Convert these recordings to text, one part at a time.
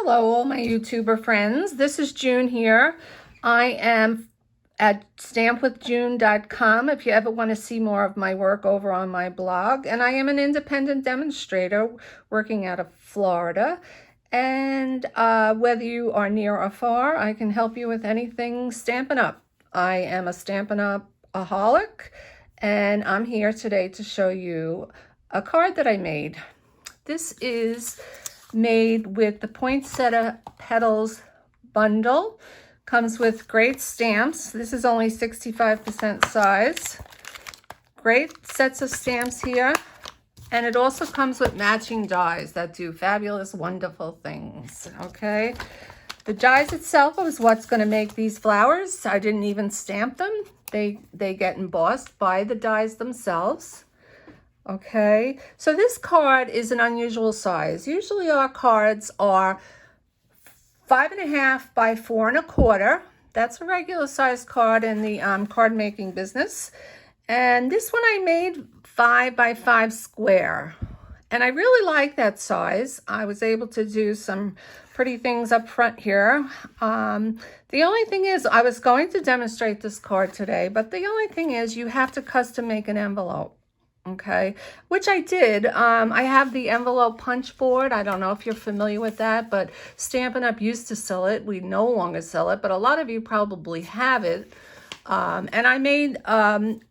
Hello, all my YouTuber friends. This is June here. I am at stampwithjune.com if you ever want to see more of my work over on my blog. And I am an independent demonstrator working out of Florida. And whether you are near or far, I can help you with anything Stampin' Up. I am a Stampin' Up-aholic, and I'm here today to show you a card that I made. This is made with the Poinsettia Petals bundle. Comes with great stamps. This is only 65% size. Great sets of stamps here. And it also comes with matching dies that do fabulous, wonderful things, okay? The dies itself is what's going to make these flowers. I didn't even stamp them. They get embossed by the dies themselves. Okay, so this card is an unusual size. Usually our cards are 5.5 by 4 1/4. That's a regular size card in the card making business. And this one I made 5 by 5 square. And I really like that size. I was able to do some pretty things up front here. The only thing is I was going to demonstrate this card today, but the only thing is you have to custom make an envelope. Okay, which I did. I have the envelope punch board. I don't know if you're familiar with that, but Stampin' Up used to sell it. We no longer sell it, but a lot of you probably have it. And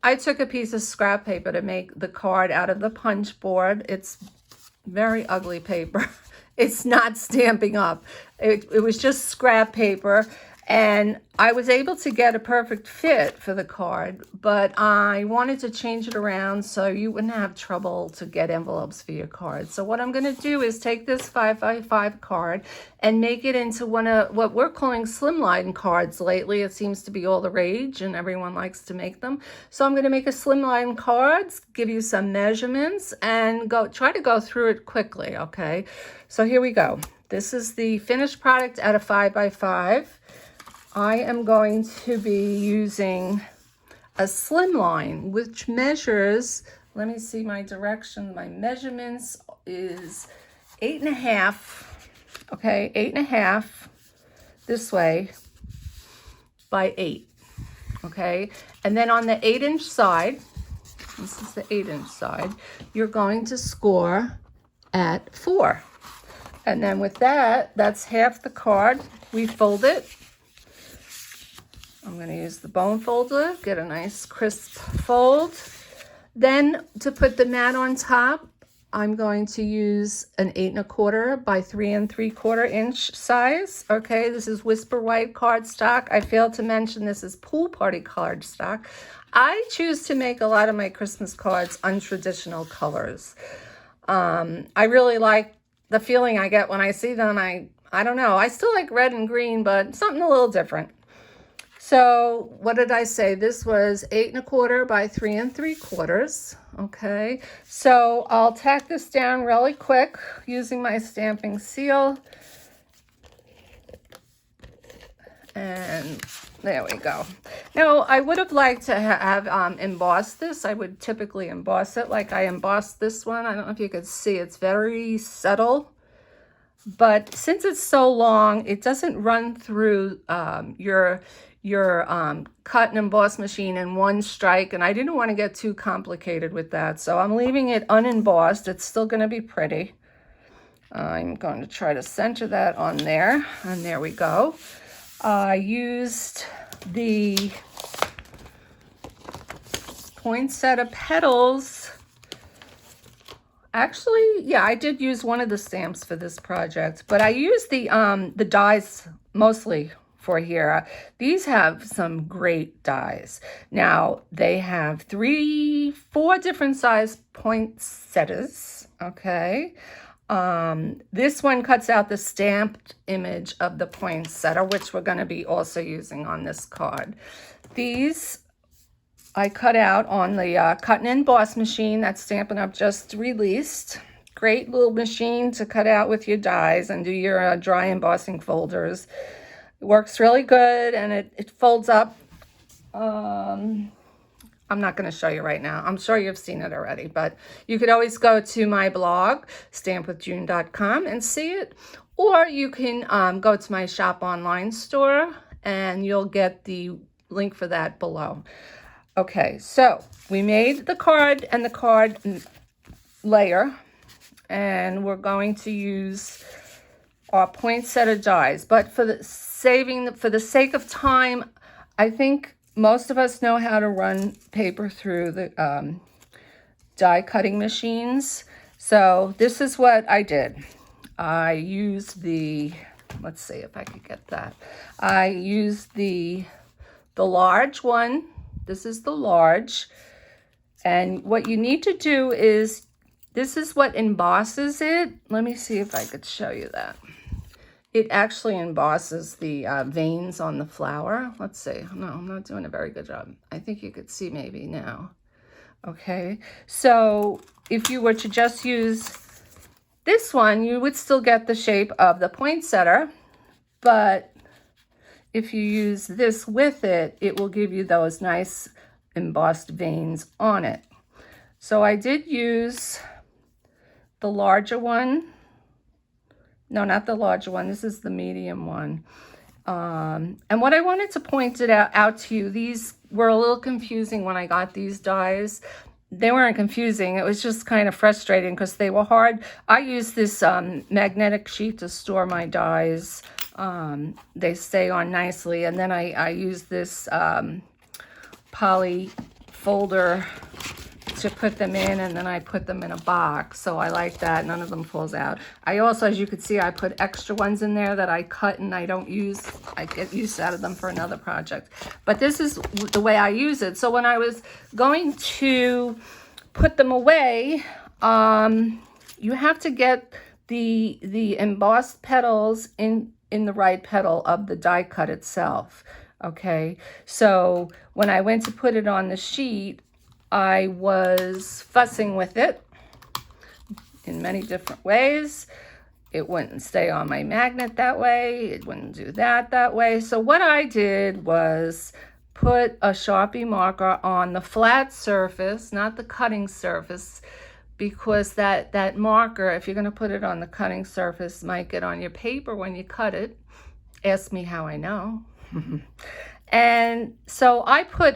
I took a piece of scrap paper to make the card out of the punch board. It's very ugly paper. It's not Stampin' Up. It was just scrap paper. And I was able to get a perfect fit for the card, but I wanted to change it around so you wouldn't have trouble to get envelopes for your cards. So what I'm going to do is take this 5 by 5 card and make it into one of what we're calling slimline cards lately. It seems to be all the rage and everyone likes to make them. So I'm going to make a slimline cards, give you some measurements, and try to go through it quickly, okay? So here we go. This is the finished product out of 5 by 5. I am going to be using a slimline, which measures, let me see my direction, my measurements is 8.5, okay, 8.5 this way by 8, okay? And then on the 8-inch side, this is the 8-inch side, you're going to score at 4. And then with that, that's half the card. We fold it. I'm going to use the bone folder, get a nice crisp fold. Then to put the mat on top, I'm going to use an 8 1/4 by 3 3/4 inch size. Okay, this is Whisper White cardstock. I failed to mention this is Pool Party cardstock. I choose to make a lot of my Christmas cards untraditional colors. I really like the feeling I get when I see them. I don't know, I still like red and green, but something a little different. So what did I say? This was 8 1/4 by 3 3/4. Okay, so I'll tack this down really quick using my stamping seal. And there we go. Now, I would have liked to have embossed this. I would typically emboss it like I embossed this one. I don't know if you could see. It's very subtle. But since it's so long, it doesn't run through your cut and emboss machine in one strike, and I didn't want to get too complicated with that, so I'm leaving it unembossed. It's still going to be pretty. I'm going to try to center that on there, and there we go. I used the Poinsettia Petals. Actually, yeah, I did use one of the stamps for this project, but I used the dies mostly for here. These have some great dies. Now, they have 4 different size poinsettias, okay? This one cuts out the stamped image of the poinsettia, which we're going to be also using on this card. These I cut out on the cut and emboss machine that Stampin' Up just released. Great little machine to cut out with your dies and do your dry embossing folders. It works really good, and it folds up. I'm I'm not going to show you right now. I'm sure you've seen it already, but you could always go to my blog, stampwithjune.com, and see it. Or you can go to my shop online store, and you'll get the link for that below. Okay, so we made the card and the card layer, and we're going to use our poinsettia dies. But for the sake of time, I think most of us know how to run paper through the die cutting machines. So this is what I did. I used the, let's see if I could get that. I used the large one. This is the large. And what you need to do is, this is what embosses it. Let me see if I could show you that. It actually embosses the veins on the flower. Let's see. No, I'm not doing a very good job. I think you could see maybe now. Okay, so if you were to just use this one, you would still get the shape of the poinsettia, but if you use this with it, it will give you those nice embossed veins on it. So I did use the larger one. No, not the larger one. This is the medium one. And what I wanted to point it out to you, these were a little confusing when I got these dies. They weren't confusing. It was just kind of frustrating because they were hard. I use this magnetic sheet to store my dies. They stay on nicely. And then I use this poly folder to put them in, and then I put them in a box. So I like that. None of them falls out. I also, as you can see, I put extra ones in there that I cut and I don't use. I get use out of them for another project. But this is the way I use it. So when I was going to put them away, you have to get the embossed petals in the right petal of the die cut itself. Okay, so when I went to put it on the sheet, I was fussing with it in many different ways. It wouldn't stay on my magnet that way. It wouldn't do that way. So what I did was put a Sharpie marker on the flat surface, not the cutting surface, because that marker, if you're going to put it on the cutting surface, might get on your paper when you cut it. Ask me how I know. And so I put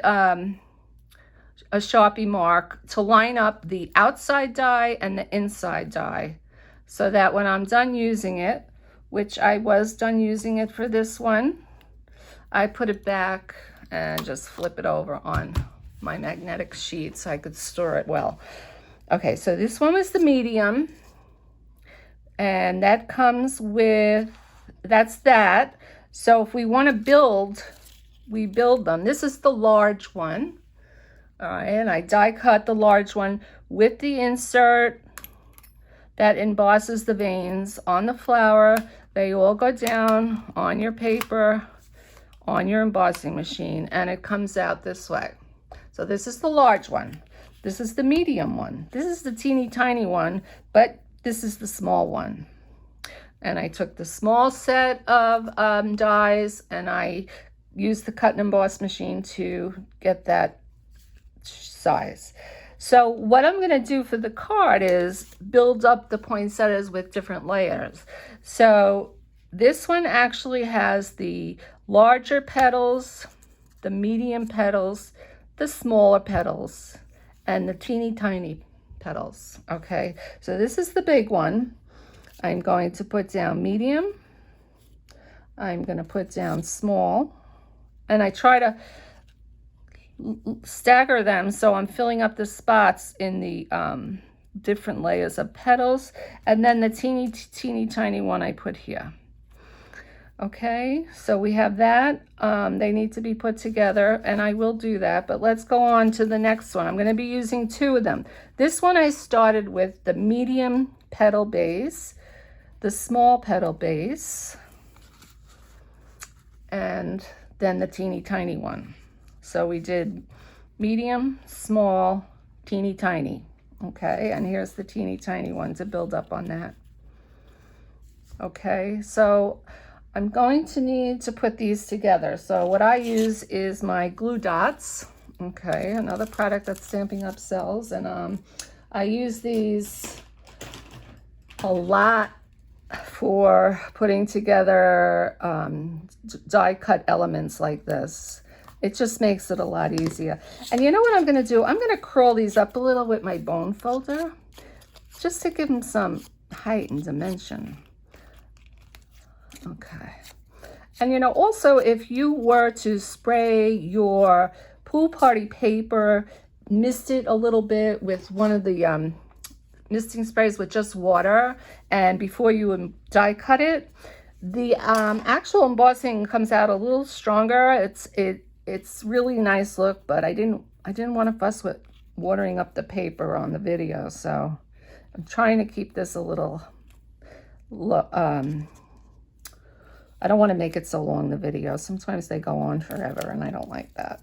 a Sharpie mark to line up the outside die and the inside die, so that when I'm done using it, which I was done using it for this one, I put it back and just flip it over on my magnetic sheet so I could store it well. Okay, so this one was the medium, and that comes with, that's that. So if we want to build, we build them. This is the large one. All right, and I die cut the large one with the insert that embosses the veins on the flower. They all go down on your paper, on your embossing machine, and it comes out this way. So this is the large one. This is the medium one. This is the teeny tiny one, but this is the small one. And I took the small set of dies, and I used the cut and emboss machine to get that size. So what I'm going to do for the card is build up the poinsettias with different layers. So this one actually has the larger petals, the medium petals, the smaller petals, and the teeny tiny petals. Okay, so this is the big one. I'm going to put down medium. I'm going to put down small, and I try to stagger them so I'm filling up the spots in the different layers of petals, and then the teeny tiny one I put here. Okay, so we have that. They need to be put together, and I will do that, but let's go on to the next one. I'm going to be using two of them. This one I started with the medium petal base, the small petal base, and then the teeny tiny one. So we did medium, small, teeny tiny. Okay, and here's the teeny tiny one to build up on that. Okay, so I'm going to need to put these together. So what I use is my glue dots. Okay, another product that Stampin' Up sells, and I use these a lot for putting together die cut elements like this. It just makes it a lot easier. And you know what I'm going to do? I'm going to curl these up a little with my bone folder just to give them some height and dimension. Okay. And you know, also if you were to spray your pool party paper, mist it a little bit with one of the misting sprays with just water, and before you die cut it, the actual embossing comes out a little stronger. It's really nice look, but I didn't want to fuss with watering up the paper on the video, so I'm trying to keep this a little I don't want to make it so long, the video. Sometimes they go on forever, and I don't like that.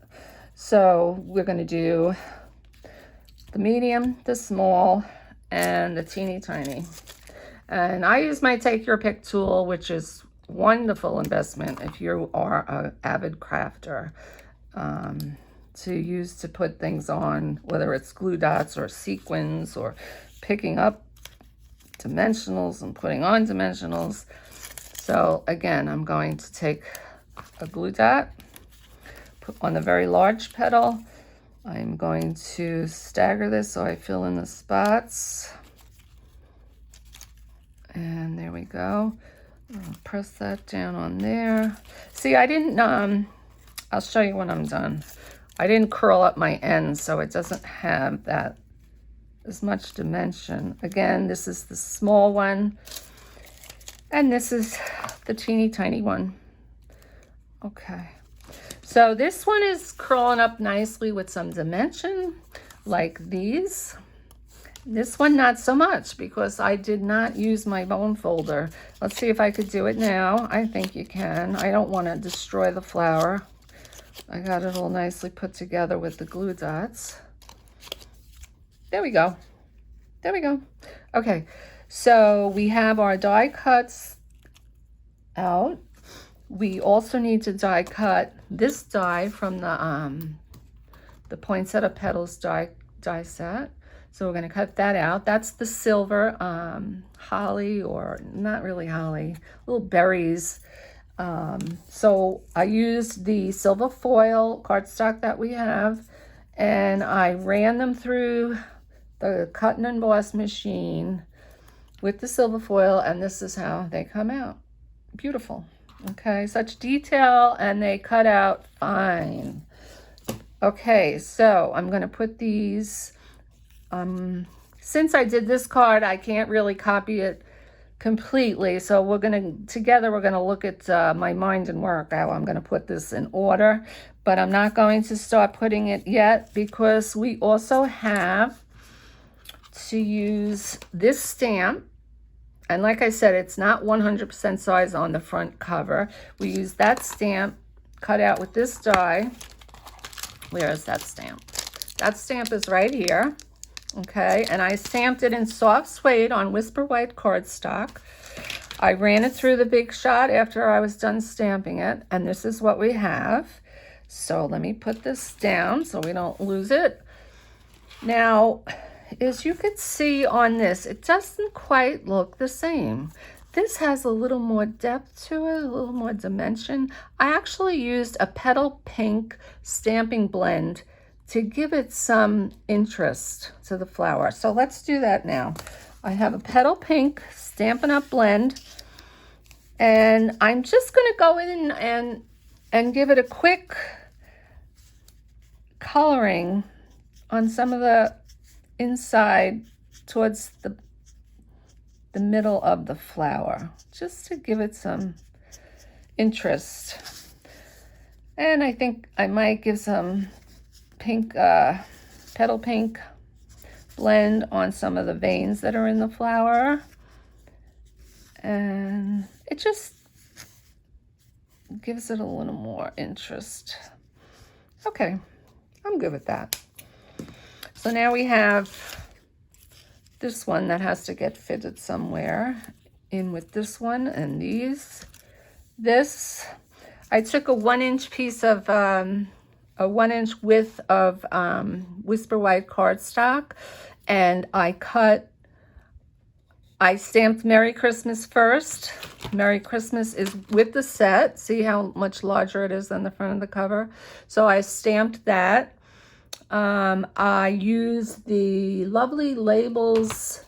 So we're going to do the medium, the small, and the teeny tiny. And I use my Take Your Pick tool, which is wonderful investment if you are an avid crafter, to use to put things on, whether it's glue dots or sequins or picking up dimensionals and putting on dimensionals. So again, I'm going to take a glue dot, put on the very large petal. I'm going to stagger this so I fill in the spots. And there we go. I'll press that down on there. See, I didn't, I'll show you when I'm done. I didn't curl up my ends, so it doesn't have that as much dimension. Again, this is the small one. And this is the teeny tiny one. Okay. So this one is curling up nicely with some dimension, like these. This one, not so much, because I did not use my bone folder. Let's see if I could do it now. I think you can. I don't want to destroy the flower. I got it all nicely put together with the glue dots. There we go. There we go. Okay. So we have our die cuts out. We also need to die cut this die from the Poinsettia Petals die set. So we're going to cut that out. That's the silver holly, or not really holly, little berries. So I used the silver foil cardstock that we have, and I ran them through the cut and emboss machine with the silver foil, and this is how they come out. Beautiful. Okay, such detail, and they cut out fine. Okay, so I'm going to put these, since I did this card, I can't really copy it completely, so we're going to look at my mind and work, how I'm going to put this in order, but I'm not going to start putting it yet, because we also have to use this stamp. And like I said, it's not 100% size on the front cover. We use that stamp cut out with this die. Where is that stamp? That stamp is right here. Okay, and I stamped it in soft suede on Whisper White cardstock. I ran it through the Big Shot after I was done stamping it, and this is what we have. So let me put this down so we don't lose it. Now, as you could see on this, it doesn't quite look the same. This has a little more depth to it, a little more dimension. I actually used a petal pink stamping blend to give it some interest to the flower. So let's do that now. I have a petal pink Stampin' Up blend, and I'm just going to go in and give it a quick coloring on some of the inside towards the middle of the flower, just to give it some interest. And I think I might give some pink, petal pink blend on some of the veins that are in the flower. And it just gives it a little more interest. Okay, I'm good with that. So now we have this one that has to get fitted somewhere in with this one and these. This, I took a 1-inch piece of a 1-inch width of Whisper White cardstock, and I stamped Merry Christmas first. Merry Christmas is with the set. See how much larger it is than the front of the cover? So I stamped that. I used the Lovely Labels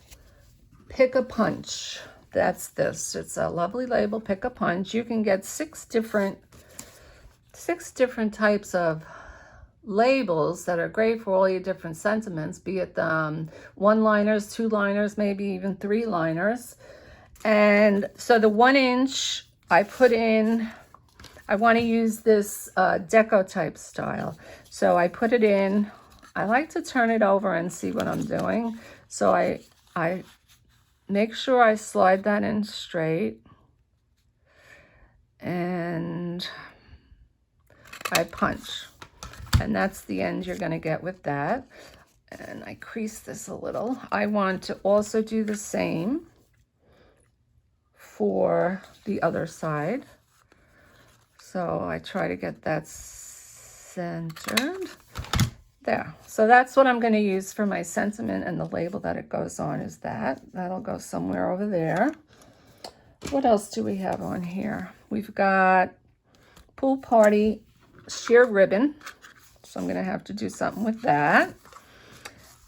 Pick a Punch. That's this. It's a Lovely Label Pick a Punch. You can get six different types of labels that are great for all your different sentiments, be it one-liners, two-liners, maybe even three-liners. And so the 1-inch I put in, I want to use this deco type style. So I put it in. I like to turn it over and see what I'm doing. So I make sure I slide that in straight. And I punch. And that's the end you're going to get with that. And I crease this a little. I want to also do the same for the other side. So I try to get that centered. There. So that's what I'm going to use for my sentiment, and the label that it goes on is that. That'll go somewhere over there. What else do we have on here? We've got Pool Party sheer ribbon. So I'm going to have to do something with that.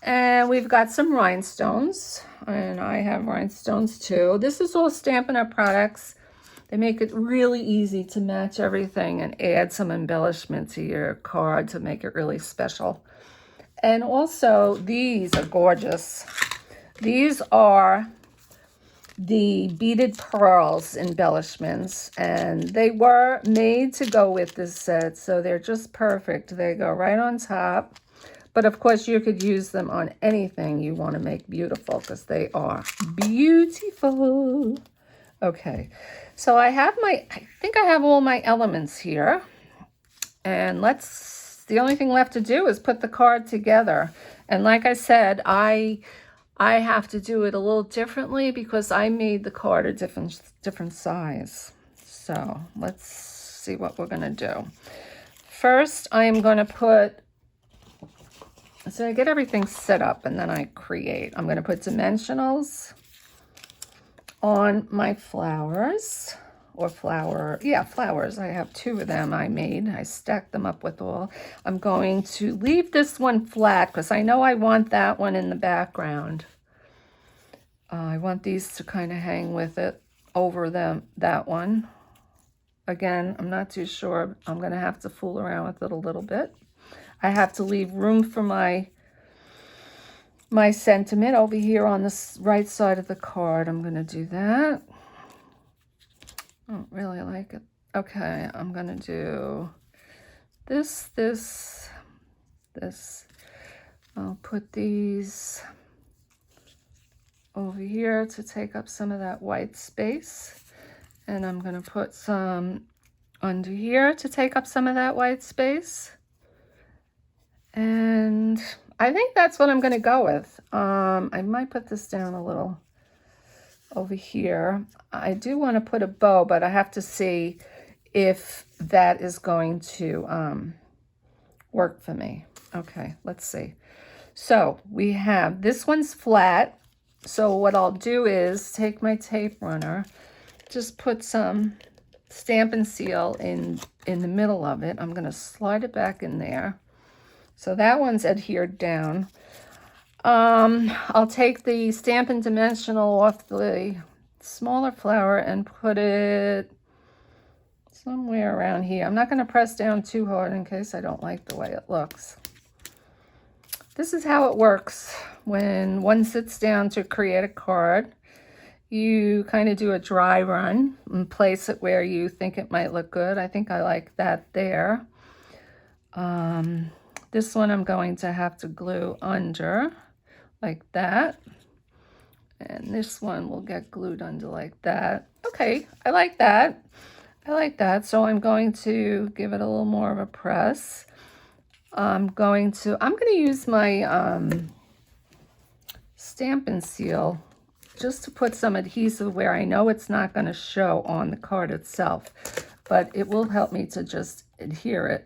And we've got some rhinestones. And I have rhinestones too. This is all Stampin' Up! Products. They make it really easy to match everything and add some embellishment to your card to make it really special. And also, these are gorgeous. These are the beaded pearls embellishments, and they were made to go with this set, so they're just perfect. They go right on top, but of course you could use them on anything you want to make beautiful, because they are beautiful. Okay, so I think I have all my elements here, and the only thing left to do is put the card together. And like I said, I have to do it a little differently because I made the card a different size. So let's see what we're going to do. First, I'm going to so I get everything set up and then I create. I'm going to put dimensionals on my flowers. Flowers. I have 2 of them I made. I stacked them up with all. I'm going to leave this one flat because I know I want that one in the background. I want these to kind of hang with it over that one. Again, I'm not too sure. I'm going to have to fool around with it a little bit. I have to leave room for my sentiment over here on the right side of the card. I'm going to do that. I don't really like it. Okay, I'm going to do this. I'll put these over here to take up some of that white space. And I'm going to put some under here to take up some of that white space. And I think that's what I'm going to go with. I might put this down a little over here. I do want to put a bow, but I have to see if that is going to work for me. Okay, let's see. So we have, this one's flat. So what I'll do is take my tape runner, just put some Stampin' Seal in the middle of it. I'm going to slide it back in there. So that one's adhered down. I'll take the Stampin' Dimensional off the smaller flower and put it somewhere around here. I'm not going to press down too hard in case I don't like the way it looks. This is how it works when one sits down to create a card. You kind of do a dry run and place it where you think it might look good. I think I like that there. This one I'm going to have to glue under like that. And this one will get glued under like that. Okay, I like that. So I'm going to give it a little more of a press. I'm going to use my Stampin' Seal just to put some adhesive where I know it's not going to show on the card itself, but it will help me to just adhere it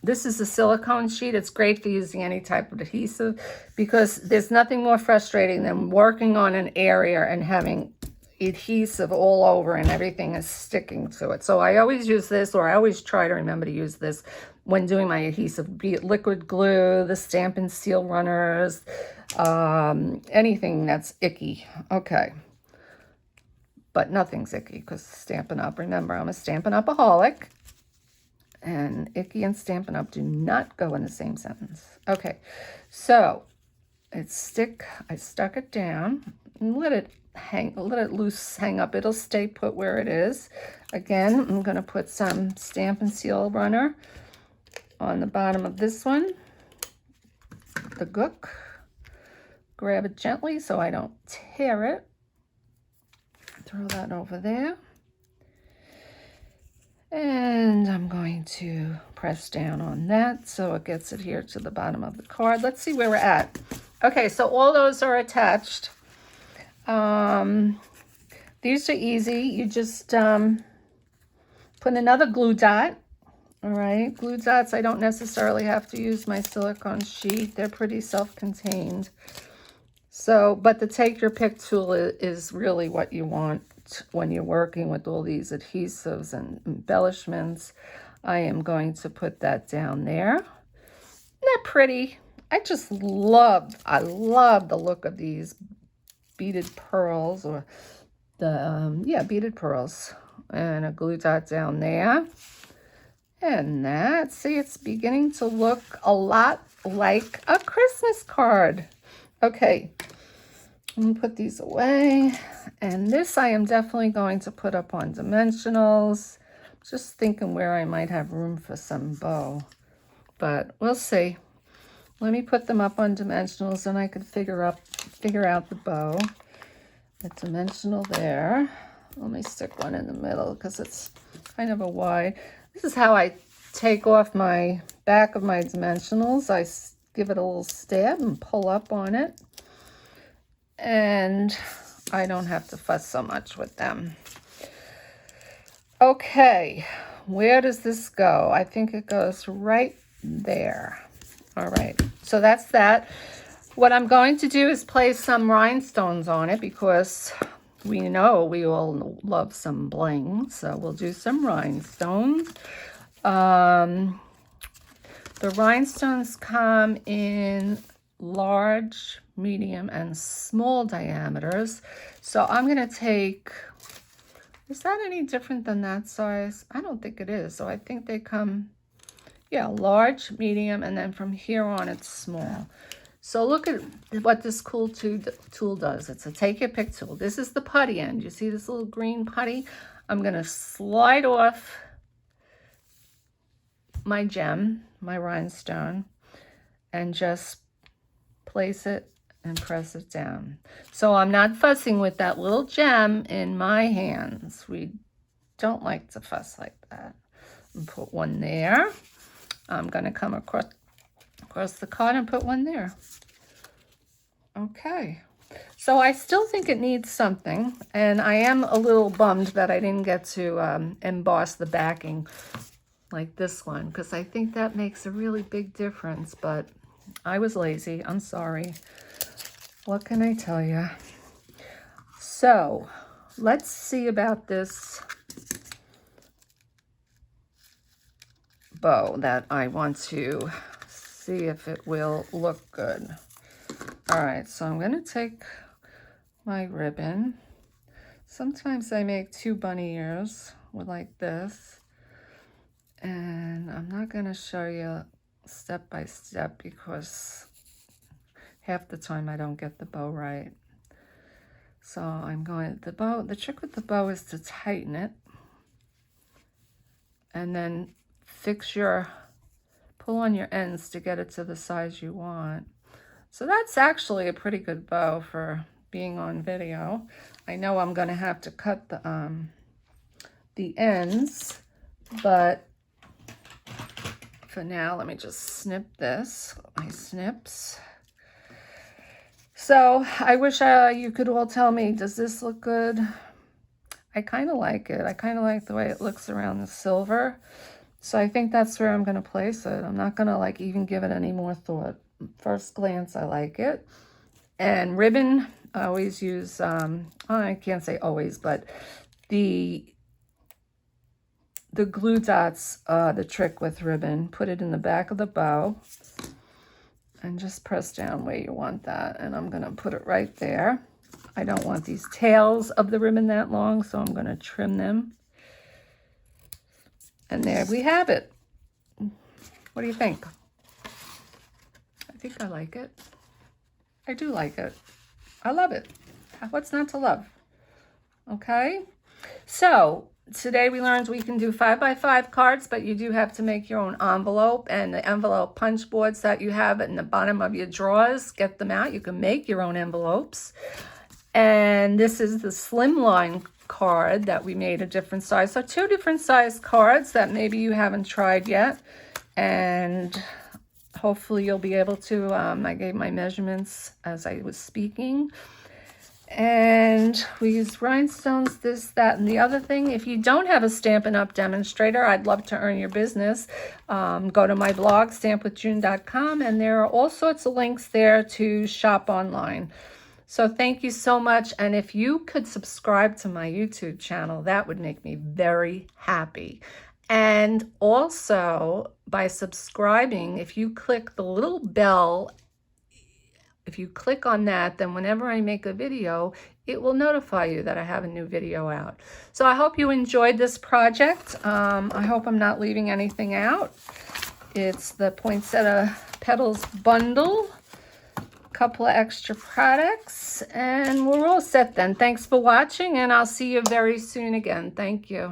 This is a silicone sheet. It's great for using any type of adhesive because there's nothing more frustrating than working on an area and having adhesive all over and everything is sticking to it. So I always use this, or I always try to remember to use this when doing my adhesive, be it liquid glue, the Stampin' Seal runners, anything that's icky. Okay. But nothing's icky because Stampin' Up. Remember, I'm a Stampin' Up-aholic. And icky and Stampin' Up do not go in the same sentence. Okay, so I stuck it down and let it loose hang up. It'll stay put where it is. Again, I'm going to put some Stampin' Seal runner on the bottom of this one. The gook. Grab it gently so I don't tear it. Throw that over there. And I'm going to press down on that so it gets adhered to the bottom of the card. Let's see where we're at. Okay, so all those are attached. These are easy. You just put another glue dot. All right, glue dots, I don't necessarily have to use my silicone sheet. They're pretty self-contained. So, but the take your pick tool is really what you want when you're working with all these adhesives and embellishments. I am going to put that down there. Isn't that pretty? I love the look of these beaded pearls, or the, beaded pearls. And a glue dot down there. And that, see, it's beginning to look a lot like a Christmas card. Okay, I'm going to put these away. And this I am definitely going to put up on dimensionals. Just thinking where I might have room for some bow. But we'll see. Let me put them up on dimensionals and I could figure out the bow. The dimensional there. Let me stick one in the middle because it's kind of a wide. This is how I take off my back of my dimensionals. I give it a little stab and pull up on it. And I don't have to fuss so much with them. Okay, where does this go? I think it goes right there. All right, so that's that. What I'm going to do is place some rhinestones on it because we know we all love some bling. So we'll do some rhinestones. The rhinestones come in large, medium, and small diameters. So I'm going to take, is that any different than that size? I don't think it is. So I think they come, large, medium, and then from here on it's small. So look at what this cool tool does. It's a take your pick tool. This is the putty end. You see this little green putty? I'm going to slide off my gem, my rhinestone, and just place it and press it down. So I'm not fussing with that little gem in my hands. We don't like to fuss like that. And put one there. I'm going to come across the card and put one there. Okay. So I still think it needs something, and I am a little bummed that I didn't get to emboss the backing like this one, because I think that makes a really big difference, but I was lazy. I'm sorry. What can I tell you? So let's see about this bow that I want to see if it will look good. All right, so I'm going to take my ribbon. Sometimes I make 2 bunny ears with like this. And I'm not going to show you step by step because half the time I don't get the bow right. So I'm going, the trick with the bow is to tighten it and then pull on your ends to get it to the size you want. So that's actually a pretty good bow for being on video. I know I'm going to have to cut the ends, but for now, let me just snip this, my snips. So I wish you could all tell me, does this look good? I kind of like it. I kind of like the way it looks around the silver. So I think that's where I'm going to place it. I'm not going to like even give it any more thought. First glance, I like it. And ribbon, I always use, I can't say always, but the glue dots, the trick with ribbon. Put it in the back of the bow and just press down where you want that. And I'm going to put it right there. I don't want these tails of the ribbon that long, so I'm going to trim them. And there we have it. What do you think? I think I like it. I do like it. I love it. What's not to love? Okay. So today we learned we can do 5x5 cards, but you do have to make your own envelope, and the envelope punch boards that you have in the bottom of your drawers, get them out. You can make your own envelopes. And this is the Slimline card that we made a different size. So 2 different size cards that maybe you haven't tried yet. And hopefully you'll be able to, I gave my measurements as I was speaking. And we use rhinestones, this, that, and the other thing. If you don't have a Stampin' Up! Demonstrator, I'd love to earn your business. Go to my blog, stampwithjune.com, and there are all sorts of links there to shop online. So thank you so much. And if you could subscribe to my YouTube channel, that would make me very happy. And also, by subscribing, if you click the little bell, if you click on that, then whenever I make a video, it will notify you that I have a new video out. So I hope you enjoyed this project. I hope I'm not leaving anything out. It's the Poinsettia Petals bundle. Couple of extra products, and we're all set then. Thanks for watching, and I'll see you very soon again. Thank you.